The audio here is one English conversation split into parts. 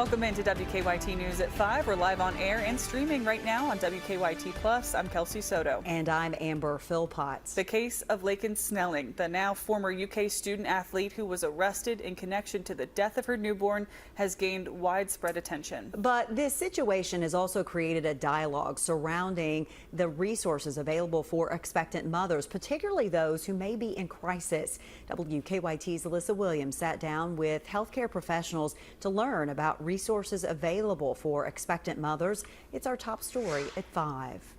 Welcome into WKYT News at 5. We're live on air and streaming right now on WKYT Plus. I'm Kelsey Soto. And I'm Amber Philpotts. The case of Laken Snelling, the now former UK student athlete who was arrested in connection to the death of her newborn, has gained widespread attention. But this situation has also created a dialogue surrounding the resources available for expectant mothers, particularly those who may be in crisis. WKYT's Alyssa Williams sat down with healthcare professionals to learn about resources available for expectant mothers. It's our top story at 5.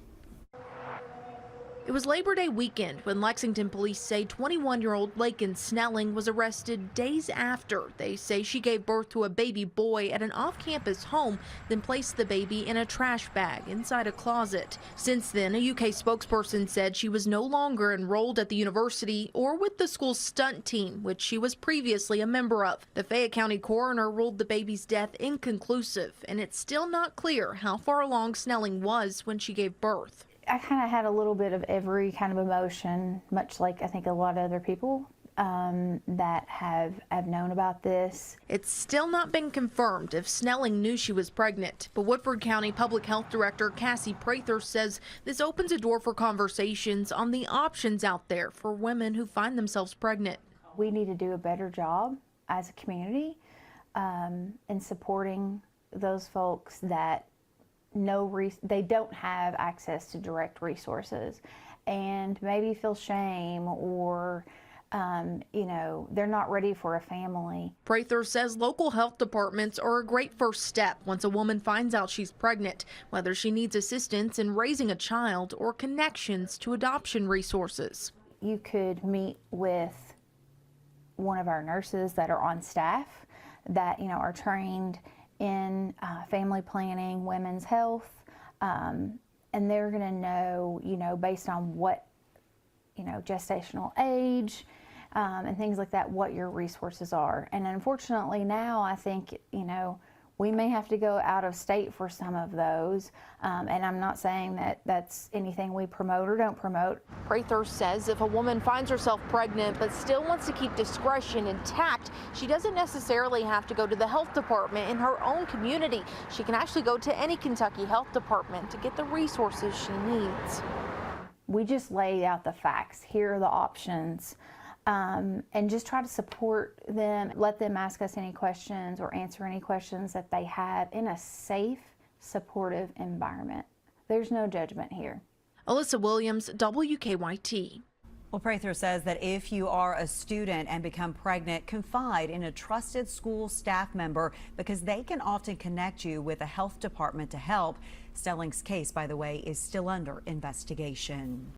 It was Labor Day weekend when Lexington police say 21-year-old Laken Snelling was arrested days after they say she gave birth to a baby boy at an off-campus home, then placed the baby in a trash bag inside a closet. Since then, a UK spokesperson said she was no longer enrolled at the university or with the school's stunt team, which she was previously a member of. The Fayette County coroner ruled the baby's death inconclusive, and it's still not clear how far along Snelling was when she gave birth. I kind of had a little bit of every kind of emotion, much like I think a lot of other people that have known about this. It's still not been confirmed if Snelling knew she was pregnant, but Woodford County Public Health Director Cassie Prather says this opens a door for conversations on the options out there for women who find themselves pregnant. We need to do a better job as a community in supporting those folks that they don't have access to direct resources and maybe feel shame or they're not ready for a family. Prather says local health departments are a great first step once a woman finds out she's pregnant, whether she needs assistance in raising a child or connections to adoption resources. You could meet with one of our nurses that are on staff that are trained in family planning, women's health, and they're going to know, based on what, gestational age and things like that, what your resources are. And unfortunately now I think, we may have to go out of state for some of those, and I'm not saying that that's anything we promote or don't promote. Prather says if a woman finds herself pregnant but still wants to keep discretion intact, she doesn't necessarily have to go to the health department in her own community. She can actually go to any Kentucky health department to get the resources she needs. We just laid out the facts. Here are the options. And just try to support them, let them ask us any questions or answer any questions that they have in a safe, supportive environment. There's no judgment here. Alyssa Williams, WKYT. Well, Prather says that if you are a student and become pregnant, confide in a trusted school staff member because they can often connect you with a health department to help. Snelling's case, by the way, is still under investigation.